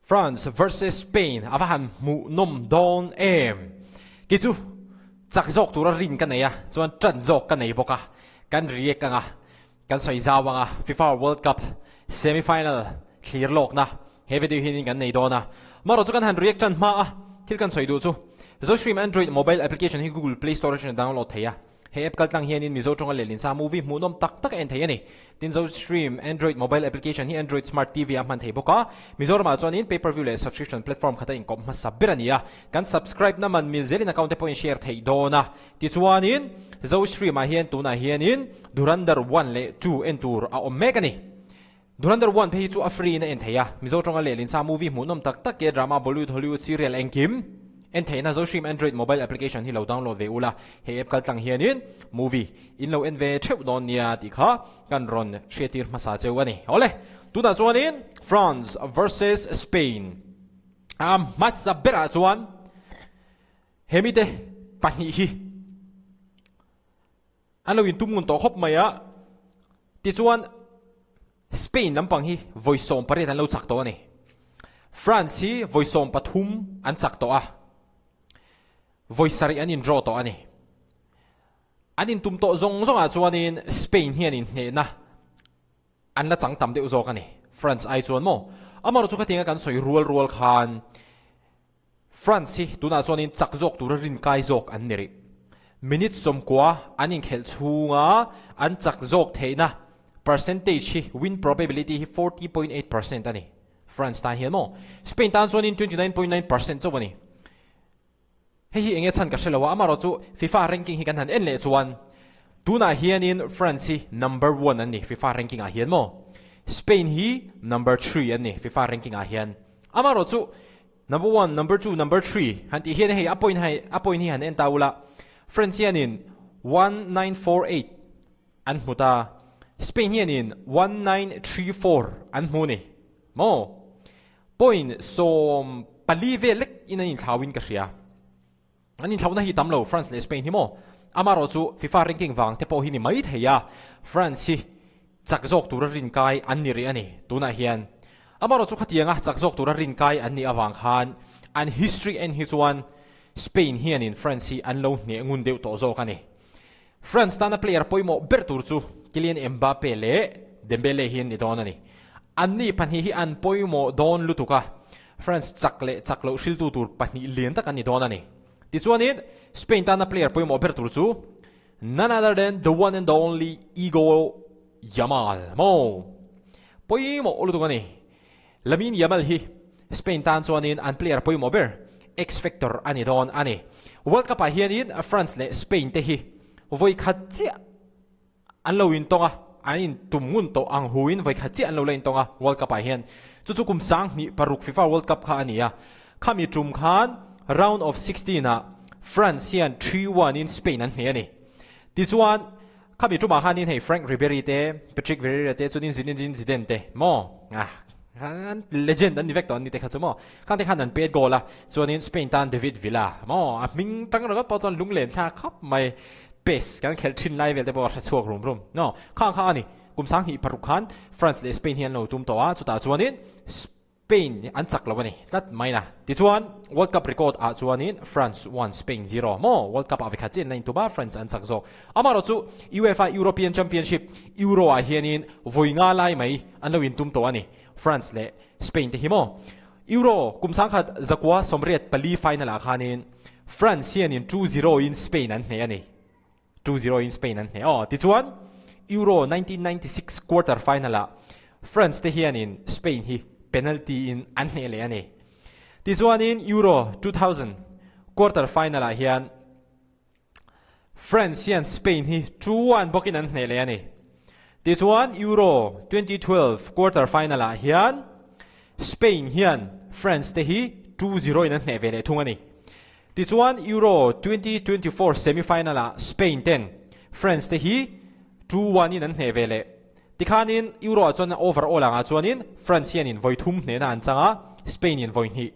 France versus Spain avahan mu nom don kichu chak jok tura rin kan neya chuan tran jok kan nei boka kan riek anga kan soi zawanga FIFA World Cup semi final Thlirlawkna he video hin kan nei dona maro chu kan han riek chan ma thil kan soi du chu zo stream Android mobile application hi Google Play Store chen download theya he app kal tang hian in Mizo tonga lelin sa movie mu nom tak en thei tin zo stream Android mobile application hi Android Smart TV am han thei boka Mizoram ma chuan in pay-per-view le subscription platform khata in kom ma sabirania kan subscribe na man mil zelin account point share thei dona ti chuan in zo stream a hian tuna hian in Durandar 1 le 2 en tur a omega ni Durandar 1 phe chu a free na en theya Mizo tonga lelin sa movie mu nom tak ke drama Bollywood Hollywood serial engkim en thei na zo stream Android mobile application hi lo download ve ula he app kal tlang hian in movie in lo en ve theu don nia ti kha kan ron shetir masa cheu ani ole tu da chuan in France versus Spain masa bera chuan hemite pani hi alo in tumun to khop maya ti chuan Spain lampang hi voiceom pare tan lo chak to ani France hi voiceom pathum an chak to a voice sari anin draw to ani anin tum to zong zong a chuan in Spain hian in hne na an la chang tam deuh zawk ani France ai chuan mo amaro chu khatinga kan soi rual khan France hi tuna chuan in chak zawk tur rin kai zawk an neri minute som kwa anin khel chunga an chak zawk theina percentage hi win probability hi 40.8% ani France ta hian mo Spain tan chuan in 29.9% zo ani hei enge chan ka shelawa amaro chu FIFA ranking hi kan han en le chuan tuna hian in France hi number 1 ani FIFA ranking a hian mo Spain hi number 3 ani FIFA ranking a hian amaro chu number 1 number 2 number 3 han ti hian hei apoin hi han en taula France hian in 1948 an muta Spain hian in 1934 an muni mo point som palive lek in an thawin ka ria anin thawna hi tamlo France le Spain hi mo amaro chu FIFA ranking wang te po hi ni mai theya France hi chakjok tur rin kai an ni ri ani tuna hian amaro chu khatianga chakjok tur rin kai an ni awang khan an history and his one Spain hian in France hi an lo ne ngun deu to zo kani France tana player poimo bertur chu Kylian Mbappe le Dembele hian ni don ani anni panhi hi an poimo don lutuka France chaklo shiltu tur pani lien tak ani don ani ti chuan in Spain tana player poimo bertur chu none other than the one and the only Ego Yamal mo poimo ulutu ani Lamin Yamal hi Spain tan chuan in an player poimo ber X Factor ani don ani World Cup a hian in France le Spain te hi voi khachi an lo in tonga anin tumun to ang huin voi khachi an lo lein tonga World Cup a hian chu kum sang ni paruk FIFA World Cup kha ania khami tum khan round of 16 na France hian 3-1 in Spain an hne ani this one khami tuma hanin hei Frank Ribery te Patrick Vieira te chunin Zinedine Zidane te mo legend an vector ni te khachumo kan te khan an pet gola chuanin Spain tan David Villa mo a ming tang ro pa chon lunglen tha khap mai pace kan khel thin lai vel te bo chuak rum no khang kha ani kum sang hi paruk khan France le Spain hian lo tum to a chuta chuanin Spain an chak lawani lat maina ti chuan World Cup record a chuanin France 1 Spain 0 mo World Cup a vikha chen lain tu ba France an chak zo amaro chu UEFA European Championship Euro a hianin voinga lai mai an lo in tum to ani France le Spain te himo Euro kum sang khat zakwa somriat pali final a khanin France hianin 2-0 in Spain an hne ani 2-0 in Spain an hne ti chuan Euro 1996 quarter final a France te hianin Spain hi penalty in anhele ani this one in Euro 2000 quarter final a hian France and Spain hi 2-1 bokin anhele ani this one Euro 2012 quarter final a hian Spain hian France te hi 2-0 in anhne vele thungani this one Euro 2024 semi final a Spain 10 France te hi 2-1 in anhne vele tikhanin Euro chon overall anga chuanin France hian in voithum hne na an changa Spain in voin hi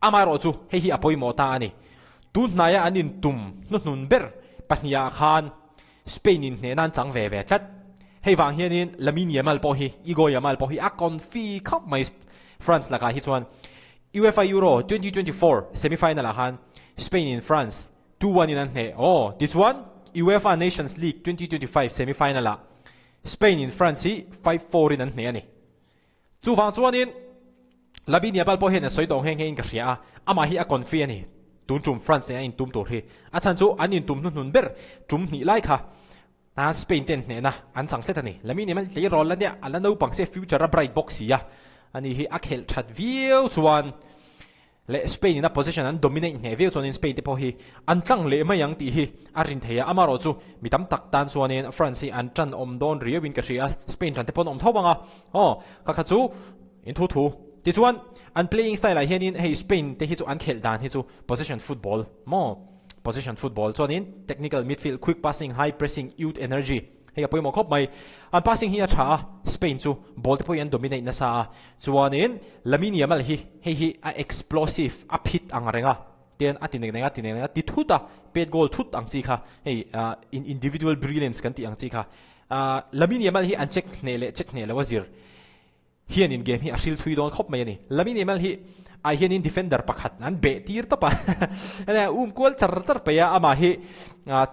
amaro chu hi apoi mo ta ani tu hnaya anin tum nun ber pahnia khan Spain in hne nan chang ve tat hei wang hianin Lamin Yamal po hi Ego Yamal po hi a kon fi khap mai France laka hi chuan UEFA Euro 2024 semi-final han Spain in France 2-1 in an he this one UEFA Nations League 2025 semi-final Spain in France 5-4 in an he ani chu wang chuan in labi nia bal po hen soi dong heng heng ka ria ama hi a confident ni tun tum France in tum to hi a chan chu an in tum nun ber tum ni lai kha na Spain ten ne na an chang tlet ani lami ni man le rol la nia ala no pang se future a bright box ya ani hi a khel that view chuan le Spain in a position an dominate ne view chuan in Spain te po hi an tlang le mai yang ti hi a rin theya amaro chu mitam tak tan chuan in France an tran om don ria win ka ria Spain tran te pon om thawanga ka kha chu in thu ti chuan an playing style a hianin hey Spain te hi chu an khel dan hi chu possession football position football chuan in technical midfield quick passing high pressing youth energy hei a poimo khop mai an passing hi a tha Spain chu ball te poi an dominate na sa chuan in lamini amal hi a explosive a phit ang renga ten atinenga ti thuta pet goal thut ang chi kha hey in individual brilliance kan ti ang chi kha lamini amal hi an check ne le wazir hian in game hi a hril thui don khop mai ani lamini amal hi a hian in defender pakhat an be tir ta pa ana kwal char pe ya ama hi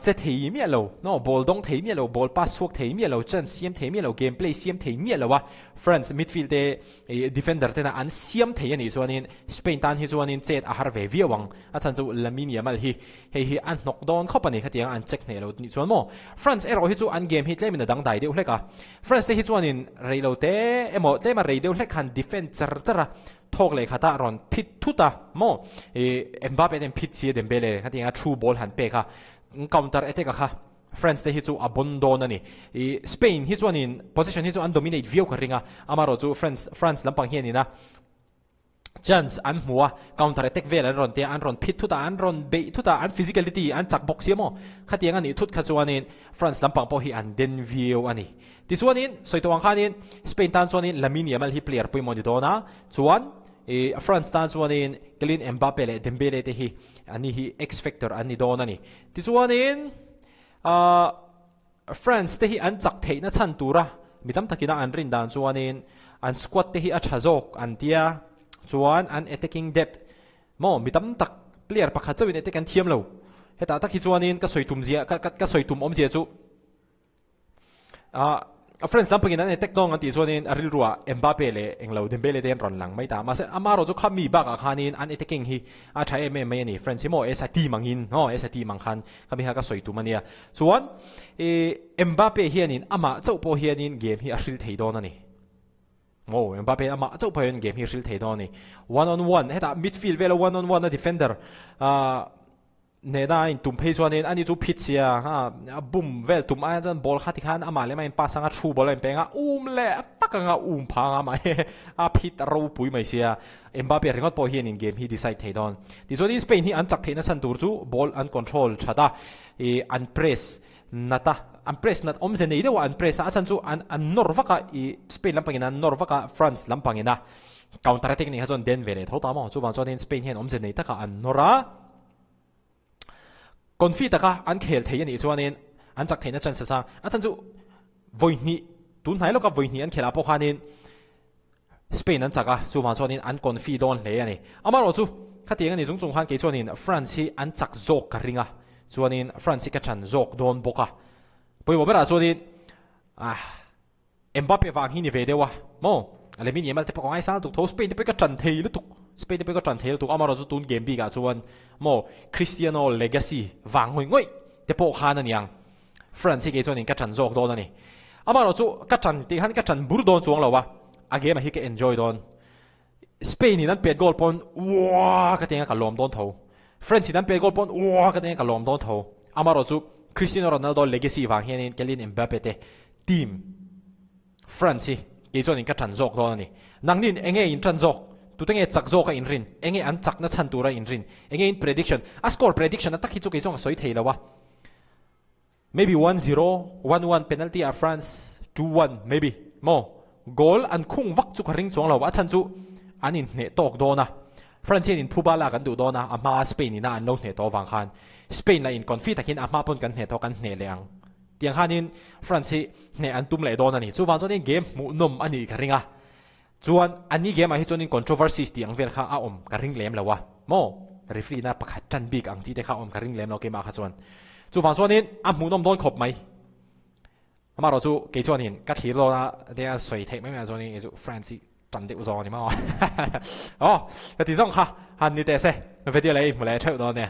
che thei mi lo no ball dong thei mi lo ball pass suak thei mi lo chan siam thei mi lo gameplay siam thei mi lo wa France midfield te defender te na an siam thei ani chuanin Spain tan hi chuanin chet a har ve viawang a chan chu lamini amal hi hi an nok don khopani khatiang an check ne lo ni chuan mo France ero hi chu an game hi tlemin dang dai de hleka France te hi chuanin reilo te emo te ma reide hlek han defend chara thok le khata ron phit thuta mo Mbappe den phit si Dembele khatianga through ball han pe kha counter attack kha France te hi chu abandon ani Spain hi chuan in position hi chu an dominate view ka ringa amaro chu France lampang hian ina chance an hmuwa counter attack vel an ron te an ron phit thuta an ron be thuta an physicality an chak box yemo khatianga ni thut kha chuan in France lampang po hi an den view ani ti chuan in soitawang khanin Spain tan chuan in Lamine Yamal hi player pui moni dona chuan France tan chuan in Kylian Mbappe le Dembele te hi ani hi X factor ani don ani ti chuan in France te hi an chak theina chan tura mitam takina an rin dan chuan in an squad te hi a thazok an tia chuan an attacking depth mo mitam tak player pakhat chawin attack an thiam lo heta tak hi chuan in ka soitum zia ka soitum om zia chu France lampang in an attack dong an ti chuan in aril ruwa Mbappe le englo Dembele ten ron lang mai ta ma se amaro chu khami ba ka khanin an attacking hi a thai em mai ani France mo ST mangin ST mang khan kami ha ka soitum ania chuan Mbappe hianin ama chaupo hianin game hi a hril thei don ani Mbappe ama chaupo hian game hi hril thei don ani one on one heta midfield vela one on one a defender neda in tum phei chuan in ani chu phit sia bum vel tum a jan ball khati khan ama le mai pasanga thu ball en penga le takanga phanga ma a phit ro pui mai sia Mbappe ringot po hian in game hi decide thei don ti chuan in Spain hi an chak theina chan tur chu ball an control thata an press nata an press nat om ze nei dewa an press a chan chu an norvaka Spain lampangina norvaka France lampangina counter attack ni ha chon den vele thota mo chu wang chuan in Spain hian om ze nei taka an nora confit ka an khel thei ani chuan in an chak theina chan sa a chan chu voini tun hai lo ka voini an khela po khanin Spain an chaka chu wang chuan in an confit don le ani amaro chu khatiang ani chung khan ke chuan in France hi an chak zok ka ringa chuan in France ka chan zok don boka poimo bera chuan in Mbappe wang hi ni ve dewa mo Lamine Yamal te pakong ai sal tuk tho Spain te ka chan thei lu tuk Spain te ka chan thei lu tuk amaro chu tun game bi ga chuan mo Cristiano legacy wang ngoi te po khan aniang France ke chuan in ka chan zok don ani amaro chu ka chan ti han ka chan bur don chuang lawa a game hi ke enjoy don Spain in an pet goal pon wa ka tenga ka lom don tho France in an pet goal pon wa ka tenga ka lom don tho amaro chu Cristiano Ronaldo legacy wang hian in Kylian Mbappe te team France ke chuan in ka chan zok don ani nangnin enge in chan zok tu tenge chak zok ka in rin enge an chak na chan tura in rin enge in prediction a score prediction atak hi chu ke chong soi thei lawa maybe 1-0 1-1 penalty a France 2-1 maybe mo goal an khung vak chu ka ring chong lawa chan chu anin ne tok dona France in phubala kan du dona ama Spain ina an lo ne to wang khan Spain la in confit takin ama pon kan ne to kan ne leang tiang hanin France ne an tum le dona ni chu wang chu ni game mu nom ani ka ringa chuan ani game a hi chuanin controversies ti ang vel kha a om ka ring lem lawa mo referee na pakhat tan big ang ti te kha om ka ring lem lo ke ma kha chuan chu van chuanin a hmu nom don khop mai ama ro chu ke chuanin ka thir lo na de a soi thek mai ma chuanin chu france tan de uzo ni ma oh ka ti zong kha han ni te se video lai mu lai theu do ne